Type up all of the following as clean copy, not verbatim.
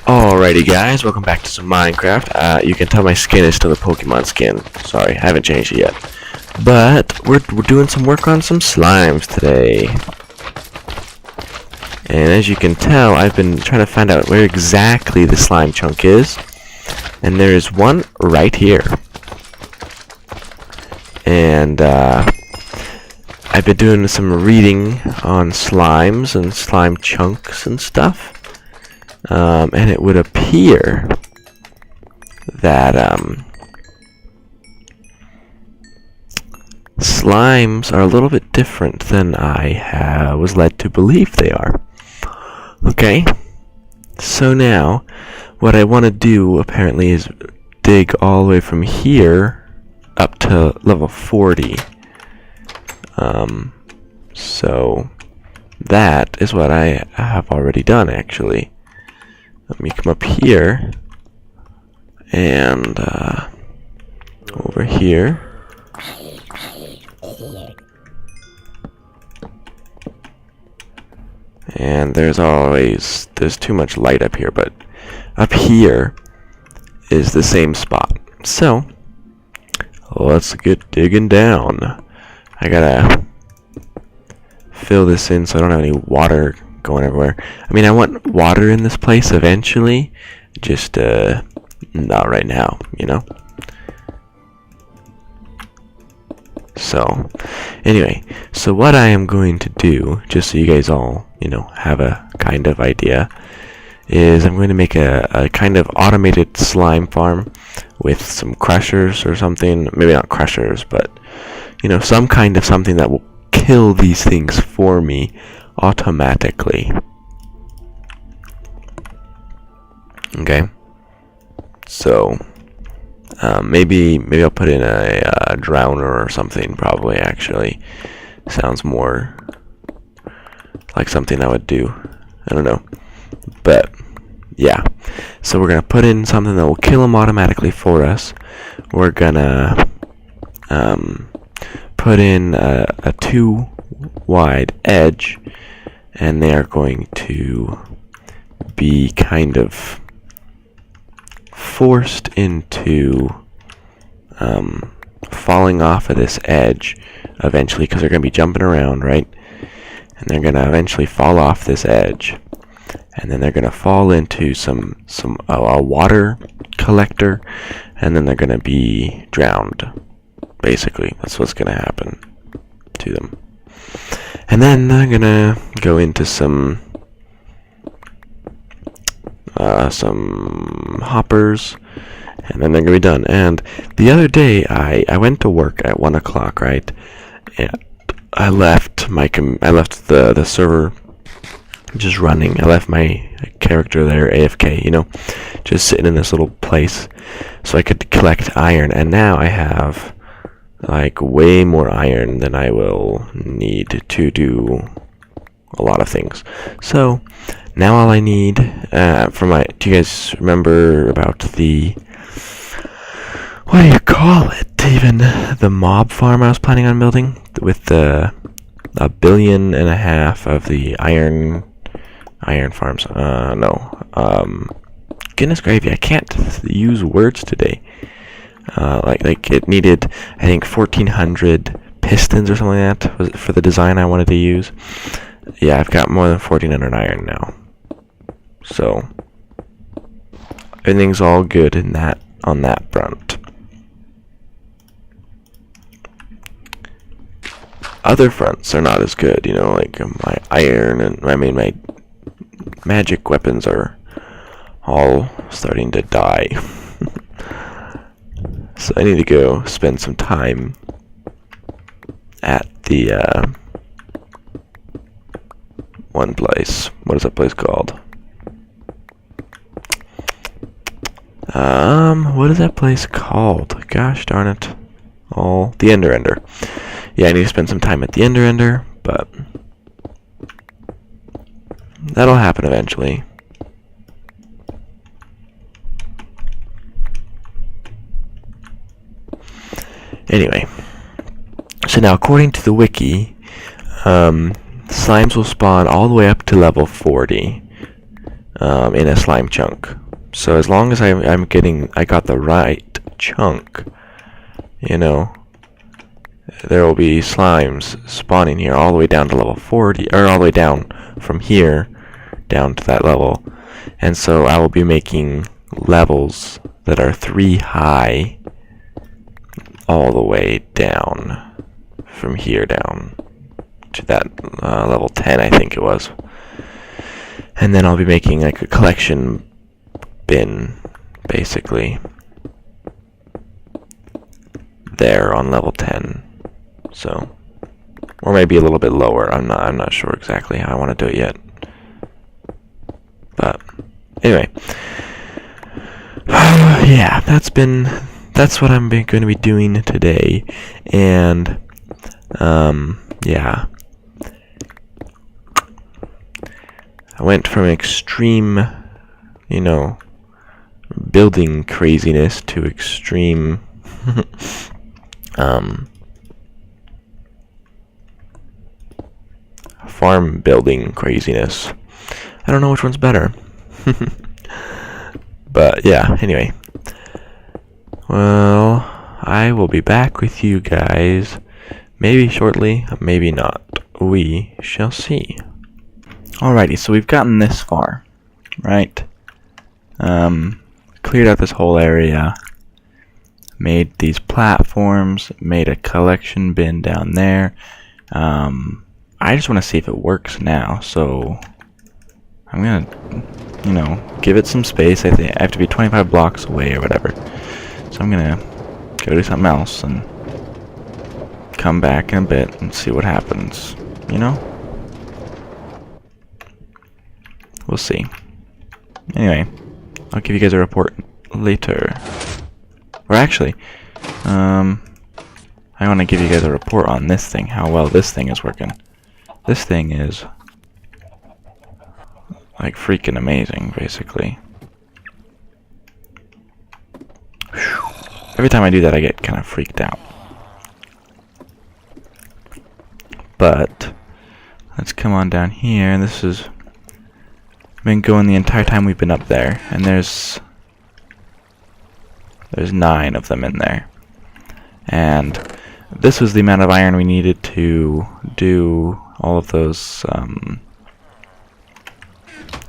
Alrighty guys, welcome back to some Minecraft. You can tell my skin is still a Pokemon skin. Sorry, I haven't changed it yet. But we're doing some work on some slimes today. And as you can tell, I've been trying to find out where exactly the slime chunk is. And there is one right here. And I've been doing some reading on slimes and slime chunks and stuff. And it would appear that slimes are a little bit different than I was led to believe they are. Okay, so now what I want to do apparently is dig all the way from here up to level 40. So that is what I have already done actually. Let me come up here and over here. And there's too much light up here, but up here is the same spot. So let's get digging down. I gotta fill this in so I don't have any water going everywhere. I mean, I want water in this place eventually, just not right now, you know. So anyway, so what I am going to do, just so you guys all, you know, have a kind of idea, is I'm going to make a kind of automated slime farm with some crushers or something. Maybe not crushers, but you know, some kind of something that will kill these things for me automatically. Okay, so maybe I'll put in a drowner or something. Probably actually sounds more like something I would do. I don't know, but yeah. So we're gonna put in something that will kill them automatically for us. We're gonna put in a 2 wide edge, and they are going to be kind of forced into falling off of this edge eventually, because they're going to be jumping around, right? And they're going to eventually fall off this edge, and then they're going to fall into a water collector, and then they're going to be drowned. Basically, that's what's going to happen to them. And then they're going to go into some hoppers, and then they're gonna be done. And the other day I went to work at 1 o'clock, right? And I left the server just running. I left my character there AFK, you know, just sitting in this little place so I could collect iron. And now I have like way more iron than I will need to do a lot of things. So now all I need do you guys remember about the, what do you call it even, the mob farm I was planning on building with the 1.5 billion of the iron farms? Goodness gravy, I can't use words today. Like it needed, I think, 1,400 pistons or something like that was for the design I wanted to use. Yeah, I've got more than 1,400 iron now. So everything's all good on that front. Other fronts are not as good, you know, like my iron and my magic weapons are all starting to die. So I need to go spend some time at the one place. What is that place called? What is that place called? Gosh darn it. Oh, the Ender. Yeah, I need to spend some time at the Ender, but that'll happen eventually. Anyway, so now according to the wiki, slimes will spawn all the way up to level 40. in a slime chunk. So as long as I got the right chunk, you know, there will be slimes spawning here all the way down to level 40, or all the way down from here down to that level. And so I will be making levels that are 3 high all the way down from here down to that level 10, I think it was. And then I'll be making like a collection bin, basically, there on level 10. So, or maybe a little bit lower. I'm not sure exactly how I want to do it yet. But anyway, yeah, that's what I'm going to be doing today, and yeah, I went from extreme, you know, building craziness to extreme farm building craziness. I don't know which one's better. But yeah, anyway. Well, I will be back with you guys maybe shortly, maybe not. We shall see. Alrighty, so we've gotten this far, right? Cleared out this whole area, made these platforms, made a collection bin down there. I just want to see if it works now, so I'm gonna, you know, give it some space. I think I have to be 25 blocks away or whatever, so I'm gonna go do something else and come back in a bit and see what happens, you know? We'll see. Anyway, I'll give you guys a report later. Or actually, I want to give you guys a report on this thing, how well this thing is working. This thing is like freaking amazing, basically. Every time I do that, I get kind of freaked out. But let's come on down here, and this has been going the entire time we've been up there, and there's 9 of them in there, and this was the amount of iron we needed to do all of those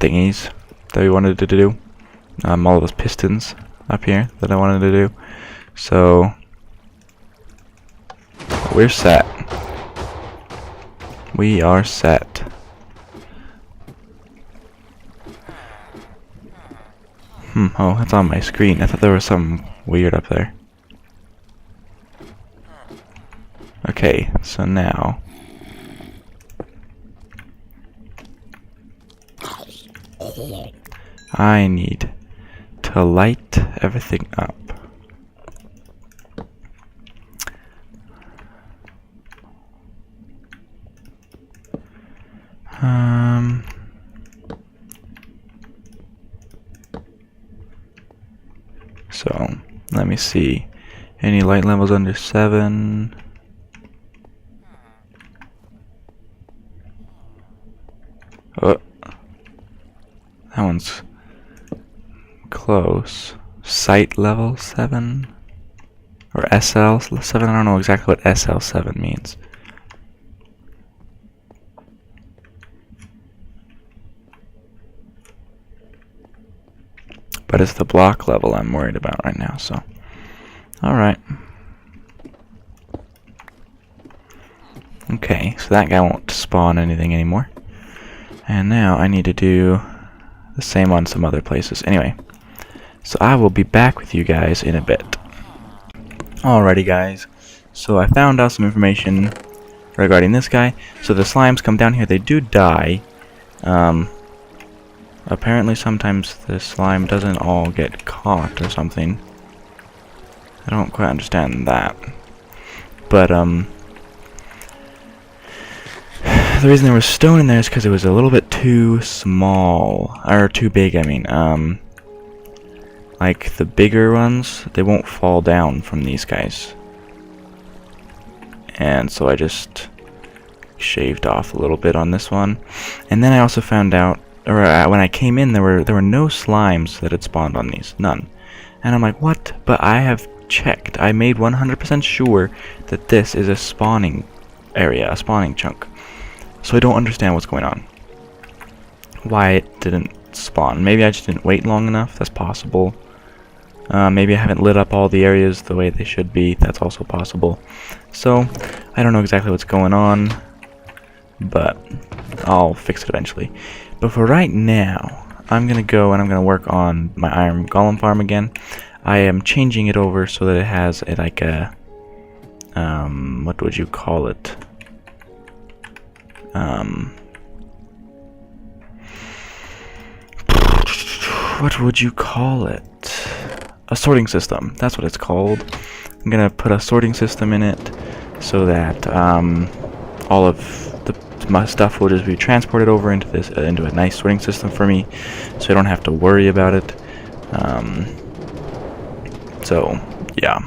thingies that we wanted to do, all of those pistons up here that I wanted to do. So we're set. We are set. Oh, that's on my screen. I thought there was something weird up there. Okay, so now I need to light everything up. So let me see. Any light levels under 7? Oh, that one's close. Sight level 7? Or SL 7? I don't know exactly what SL 7 means. But it's the block level I'm worried about right now, so. Alright. Okay, so that guy won't spawn anything anymore. And now I need to do the same on some other places. Anyway, so I will be back with you guys in a bit. Alrighty guys, so I found out some information regarding this guy. So the slimes come down here, they do die. Apparently sometimes the slime doesn't all get caught or something. I don't quite understand that. But the reason there was stone in there is because it was a little bit too small, or too big, I mean. Like the bigger ones, they won't fall down from these guys. And so I just shaved off a little bit on this one. And then I also found out when I came in, there were no slimes that had spawned on these, none. And I'm like, what? But I have checked. I made 100% sure that this is a spawning area, a spawning chunk. So I don't understand what's going on. Why it didn't spawn. Maybe I just didn't wait long enough. That's possible. Maybe I haven't lit up all the areas the way they should be. That's also possible. So I don't know exactly what's going on, but I'll fix it eventually. But for right now, I'm gonna go and I'm gonna work on my iron golem farm again. I am changing it over so that it has like a what would you call it? What would you call it? A sorting system. That's what it's called. I'm gonna put a sorting system in it so that all of my stuff will just be transported over into this into a nice sorting system for me, so I don't have to worry about it. So yeah.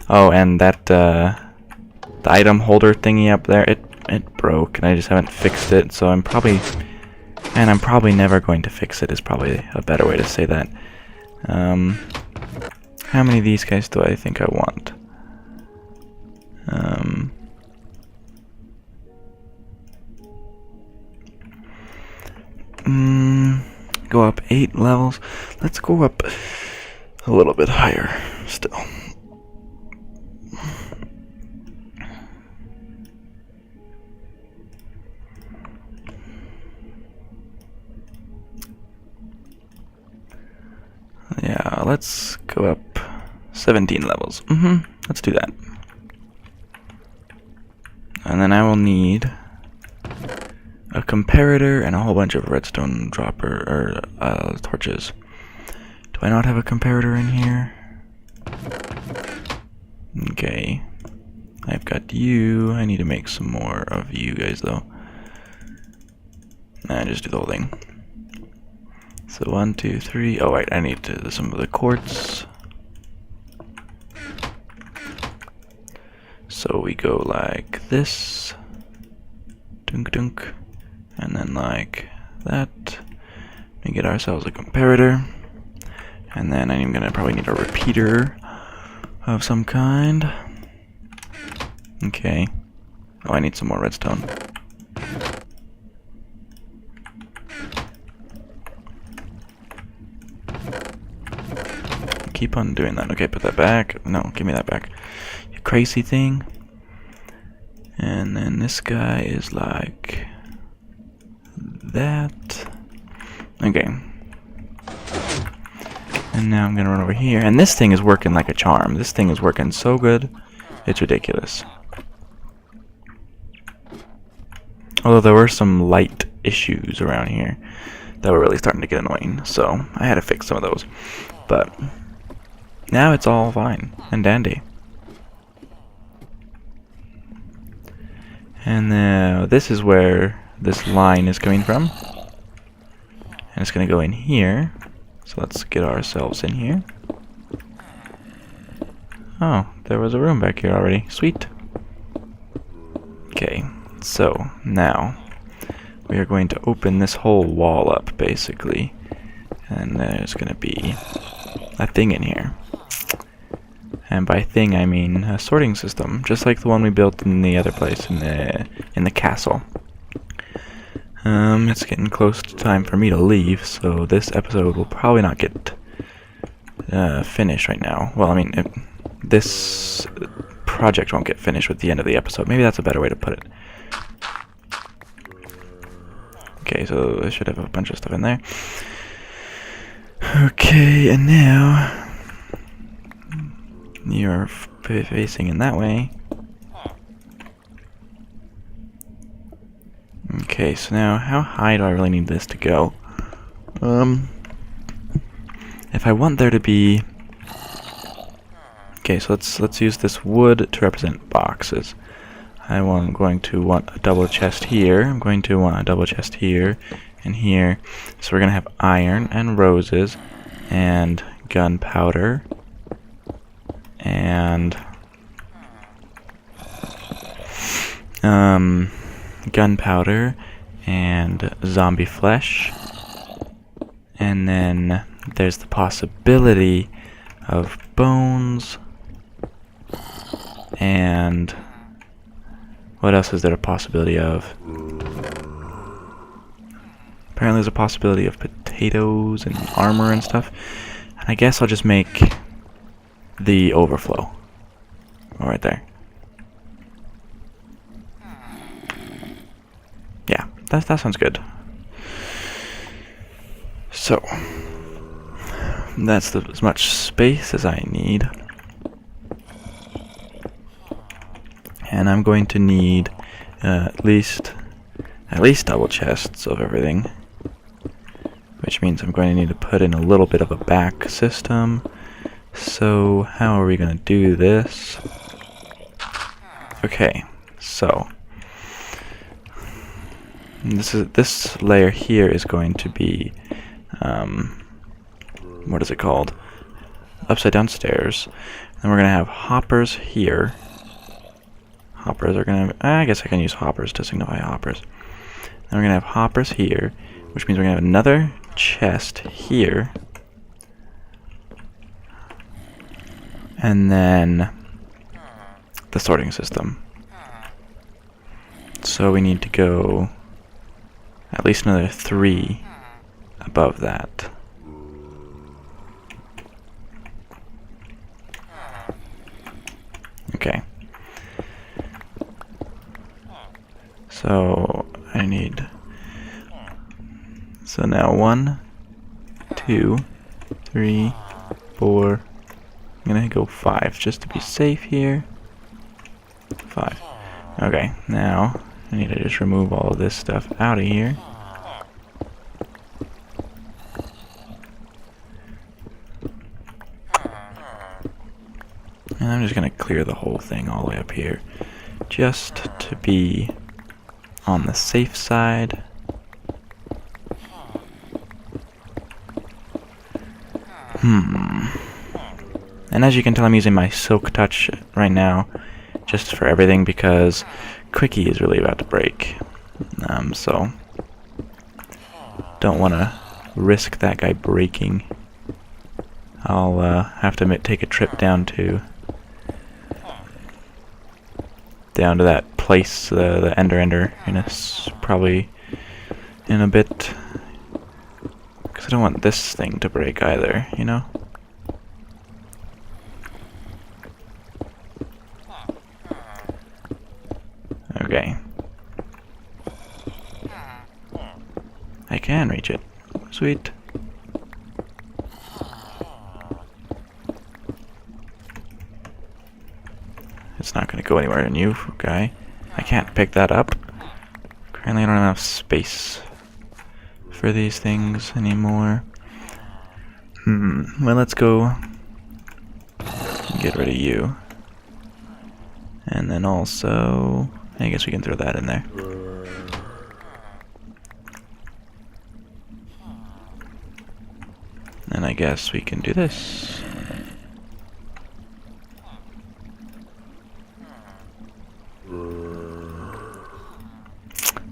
Oh, and that the item holder thingy up there, it broke, and I just haven't fixed it. So I'm probably never going to fix it. Is probably a better way to say that. How many of these guys do I think I want? Go up 8 levels. Let's go up a little bit higher still. Yeah, let's go up 17 levels. Let's do that. And then I will need a comparator and a whole bunch of redstone dropper or torches. Do I not have a comparator in here? Okay. I've got you. I need to make some more of you guys though. Nah, just do the whole thing. So 1, 2, 3. Oh wait, I need to do some of the quartz. So we go like this. Dunk dunk. And then like that. We get ourselves a comparator. And then I'm gonna probably need a repeater of some kind. Okay. Oh, I need some more redstone. Keep on doing that. Okay, put that back. No, give me that back. You crazy thing. And then this guy is like that. Okay. And now I'm gonna run over here. And this thing is working like a charm. This thing is working so good. It's ridiculous. Although there were some light issues around here that were really starting to get annoying. So I had to fix some of those. But now it's all fine and dandy. And this is where this line is coming from. And it's going to go in here. So let's get ourselves in here. Oh, there was a room back here already. Sweet. Okay, so now we are going to open this whole wall up, basically. And there's going to be a thing in here. And by thing, I mean a sorting system, just like the one we built in the other place, in the castle. It's getting close to time for me to leave, so this episode will probably not get finished right now. Well, I mean, this project won't get finished with the end of the episode. Maybe that's a better way to put it. Okay, so I should have a bunch of stuff in there. Okay, and now you're facing in that way. Okay, so now how high do I really need this to go? If I want there to be... Okay, so let's use this wood to represent boxes. I'm going to want a double chest here. I'm going to want a double chest here and here. So we're going to have iron and roses and gunpowder and gunpowder and zombie flesh. And then there's the possibility of bones. And what else is there a possibility of? Apparently there's a possibility of potatoes and armor and stuff. And I guess I'll just make the overflow. Right there. Yeah, that sounds good. So, that's as much space as I need. And I'm going to need at least double chests of everything. Which means I'm going to need to put in a little bit of a back system. So, how are we going to do this? Okay, so this layer here is going to be what is it called? Upside down stairs. And we're gonna have hoppers here. Hoppers are gonna. I guess I can use hoppers to signify hoppers. And we're gonna have hoppers here, which means we're gonna have another chest here, and then the sorting system. So we need to go at least another 3 above that. Okay. So I need. So now 1, 2, 3, 4. I'm gonna go 5 just to be safe here. 5. Okay, now I need to just remove all of this stuff out of here. And I'm just gonna clear the whole thing all the way up here, just to be on the safe side. And as you can tell, I'm using my Silk Touch right now, just for everything, because Quickie is really about to break. So don't want to risk that guy breaking. I'll have to take a trip down to that place, the Ender, probably in a bit, because I don't want this thing to break either, you know? Okay. I can reach it. Sweet. It's not going to go anywhere in you, guy. I can't pick that up. Currently I don't have enough space for these things anymore. Well, let's go get rid of you. And then also, I guess we can throw that in there. And I guess we can do this.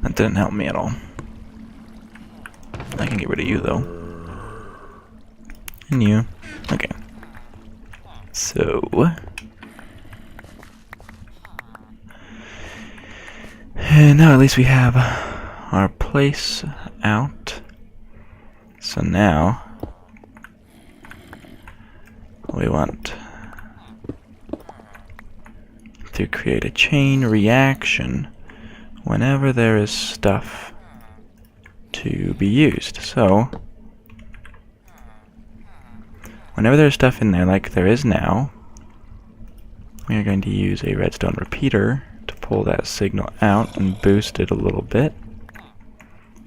That didn't help me at all. I can get rid of you though. And you. Okay. So and now at least we have our place out. So now we want to create a chain reaction whenever there is stuff to be used. So whenever there's stuff in there like there is now, we are going to use a redstone repeater to pull that signal out and boost it a little bit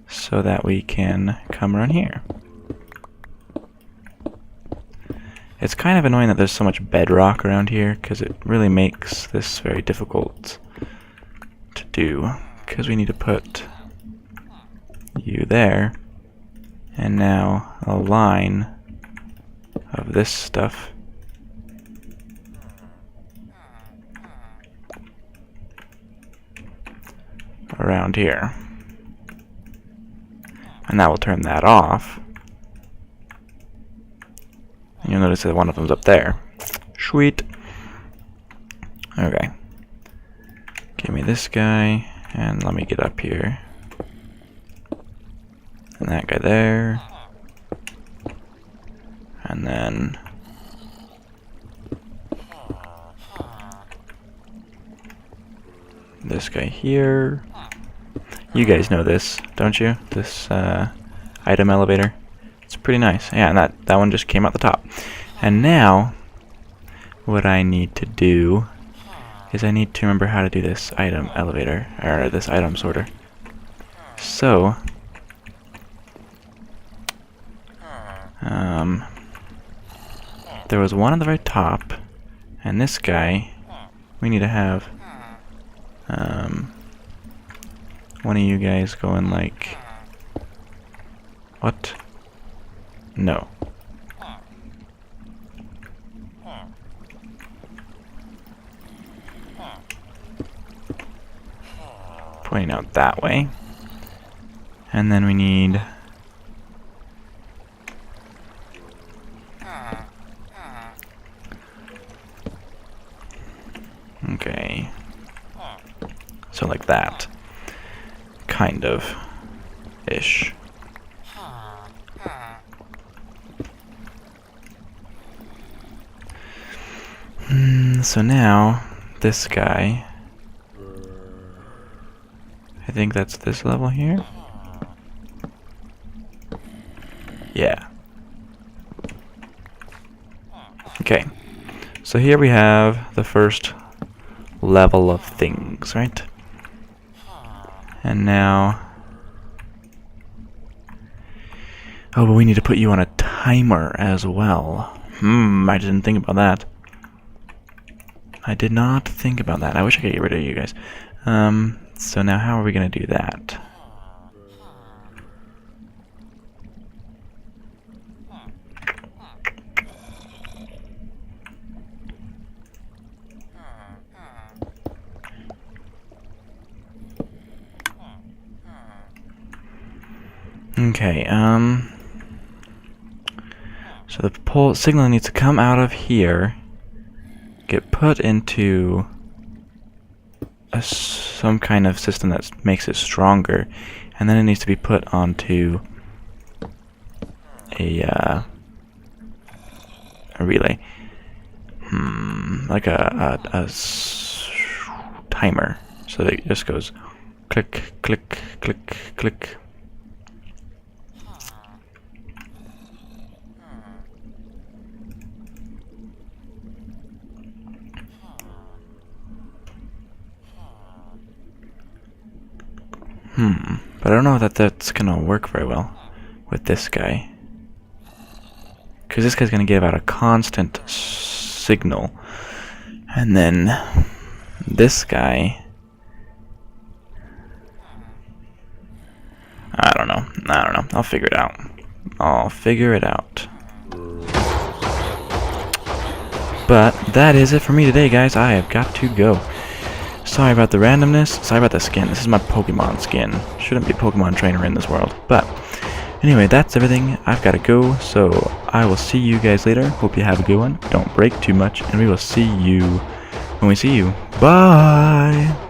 so that we can come around here. It's kind of annoying that there's so much bedrock around here, because it really makes this very difficult to do, because we need to put you there, and now a line of this stuff around here. And that will turn that off. And you'll notice that one of them's up there. Sweet. Okay. Give me this guy, and let me get up here. And that guy there. And then this guy here. You guys know this, don't you? This item elevator. It's pretty nice. Yeah, and that one just came out the top. And now, what I need to do is I need to remember how to do this item elevator, or this item sorter. So, there was one at the very top, and this guy, we need to have one of you guys going like, what? No. Pointing out that way. And then we need okay. So like that. Kind of ish. So now this guy, I think that's this level here. Yeah. Okay. So here we have the first level of things, right? And now, oh, but we need to put you on a timer as well. I didn't think about that. I did not think about that. I wish I could get rid of you guys. So now how are we going to do that? Okay, so the pole signal needs to come out of here, get put into some kind of system that makes it stronger, and then it needs to be put onto a relay, like a timer, so that it just goes click, click, click, click. But I don't know that that's gonna work very well with this guy, because this guy's gonna give out a constant signal, and then this guy, I don't know. I'll figure it out. But that is it for me today, guys. I have got to go. Sorry about the randomness. Sorry about the skin. This is my Pokemon skin. Shouldn't be a Pokemon trainer in this world. But anyway, that's everything. I've got to go. So I will see you guys later. Hope you have a good one. Don't break too much. And we will see you when we see you. Bye!